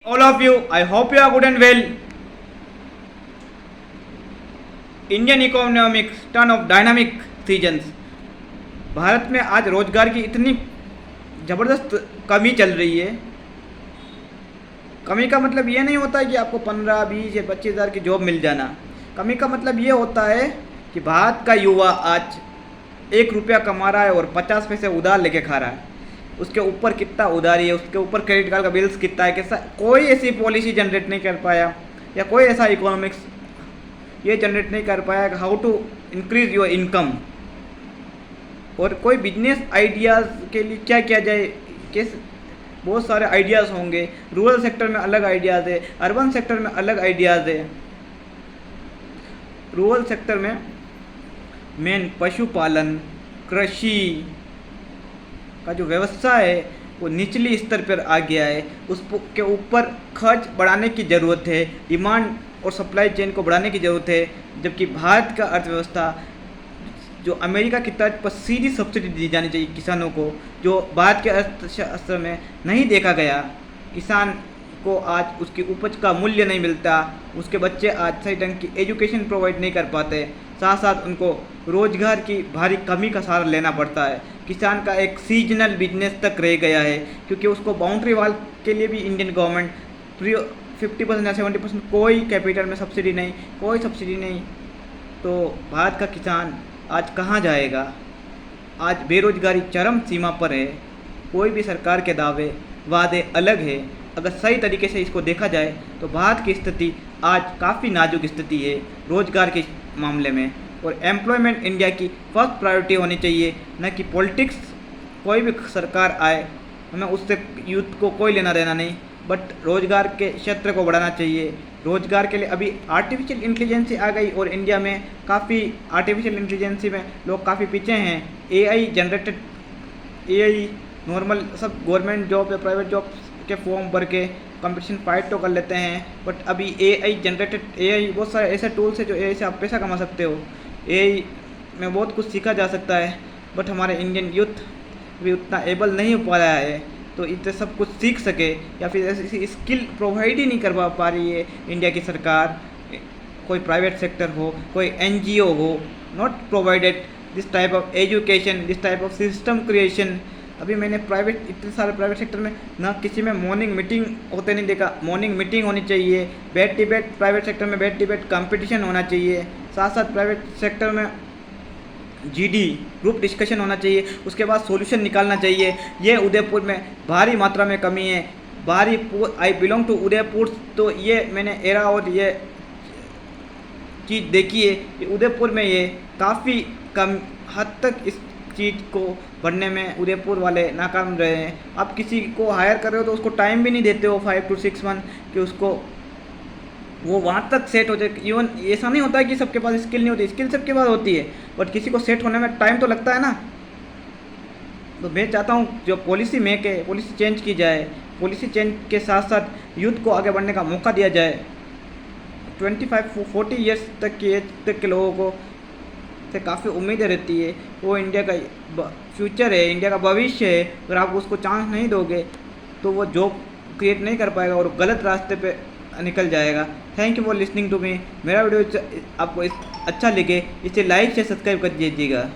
All of you, I hope you are good and well. Indian economics turn off dynamic seasons. Bharat में आज रोजगार की इतनी ज़बरदस्त कमी चल रही है। कमी का मतलब ये नहीं होता है कि आपको 15, 20 या 25 हज़ार की जॉब मिल जाना। कमी का मतलब ये होता है कि भारत का युवा आज 1 रुपया कमा रहा है और 50 पैसे उधार लेके खा रहा है। उसके ऊपर कितना उधारी है, उसके ऊपर क्रेडिट कार्ड का बिल्स कितना है, कैसा कोई ऐसी पॉलिसी जनरेट नहीं कर पाया या कोई ऐसा इकोनॉमिक्स ये जनरेट नहीं कर पाया how to increase your income. और कोई बिजनेस आइडियाज़ के लिए क्या किया जाए, किस बहुत सारे आइडियाज़ होंगे। रूरल सेक्टर में अलग आइडियाज़ है, अर्बन सेक्टर में अलग आइडियाज़ है। रूरल सेक्टर में मेन पशुपालन, कृषि का जो व्यवसाय है वो निचली स्तर पर आ गया है। उसके ऊपर खर्च बढ़ाने की ज़रूरत है, डिमांड और सप्लाई चेन को बढ़ाने की ज़रूरत है। जबकि भारत का अर्थव्यवस्था जो अमेरिका की तर्ज पर सीधी सब्सिडी दी जानी चाहिए किसानों को, जो भारत के अर्थशास्त्र में नहीं देखा गया। किसान को आज उसकी उपज का मूल्य नहीं मिलता, उसके बच्चे आज सही ढंग की एजुकेशन प्रोवाइड नहीं कर पाते, साथ साथ उनको रोजगार की भारी कमी का सहारा लेना पड़ता है। किसान का एक सीजनल बिजनेस तक रह गया है, क्योंकि उसको बाउंड्री वाल के लिए भी इंडियन गवर्नमेंट 50% या 70% कोई कैपिटल में सब्सिडी नहीं, कोई सब्सिडी नहीं। तो भारत का किसान आज कहाँ जाएगा? आज बेरोजगारी चरम सीमा पर है। कोई भी सरकार के दावे वादे अलग है। अगर सही तरीके से इसको देखा जाए तो भारत की स्थिति आज काफ़ी नाजुक स्थिति है रोजगार के मामले में। और एम्प्लॉयमेंट इंडिया की फर्स्ट प्रायोरिटी होनी चाहिए, न कि पॉलिटिक्स। कोई भी सरकार आए हमें उससे यूथ को कोई लेना देना नहीं, बट रोजगार के क्षेत्र को बढ़ाना चाहिए। रोजगार के लिए अभी आर्टिफिशियल इंटेलिजेंसी आ गई और इंडिया में काफ़ी आर्टिफिशियल इंटेलिजेंसी में लोग काफ़ी पीछे हैं। एआई जनरेटेड एआई नॉर्मल सब गवर्नमेंट जॉब या प्राइवेट जॉब के फॉर्म भर के कंपटीशन फाइट तो कर लेते हैं, बट अभी एआई जनरेटेड एआई बहुत सारे ऐसे टूल्स है जो एआई से आप पैसा कमा सकते हो। एआई में बहुत कुछ सीखा जा सकता है, बट हमारे इंडियन यूथ भी उतना एबल नहीं हो पा रहा है तो इतने सब कुछ सीख सके, या फिर ऐसी स्किल प्रोवाइड ही नहीं करवा पा रही है इंडिया की सरकार। कोई प्राइवेट सेक्टर हो, कोई एनजीओ हो, not provided this type of education, this type of system creation. अभी मैंने इतने सारे प्राइवेट सेक्टर में ना किसी में मॉर्निंग मीटिंग होते नहीं देखा। मॉर्निंग मीटिंग होनी चाहिए, बैठ डिबेट प्राइवेट सेक्टर में बैठ डिबेट कंपटीशन होना चाहिए, साथ साथ प्राइवेट सेक्टर में जीडी ग्रुप डिस्कशन होना चाहिए, उसके बाद सॉल्यूशन निकालना चाहिए। ये उदयपुर में भारी मात्रा में कमी है। आई बिलोंग टू उदयपुर, तो ये मैंने एरा और ये चीज़ देखी है कि उदयपुर में ये काफ़ी कम हद तक इस चीज़ को बढ़ने में उदयपुर वाले नाकाम रहे हैं। आप किसी को हायर कर रहे हो तो उसको टाइम भी नहीं देते हो 5 to 6 मंथ कि उसको वो वहाँ तक सेट हो जाए। इवन ऐसा नहीं होता है कि सबके पास स्किल नहीं होती, स्किल सबके पास होती है, बट किसी को सेट होने में टाइम तो लगता है ना। तो मैं चाहता हूँ जो पॉलिसी मेक है, पॉलिसी चेंज की जाए। पॉलिसी चेंज के साथ साथ यूथ को आगे बढ़ने का मौका दिया जाए। 25-40 ईयर्स तक की एज तक के लोगों को से काफ़ी उम्मीदें रहती है। वो इंडिया का फ्यूचर है, इंडिया का भविष्य है। अगर आप उसको चांस नहीं दोगे तो वो जॉब क्रिएट नहीं कर पाएगा और गलत रास्ते पे निकल जाएगा। Thank you for listening to me. मेरा वीडियो आपको अच्छा लगे इसे लाइक से सब्सक्राइब कर दीजिएगा।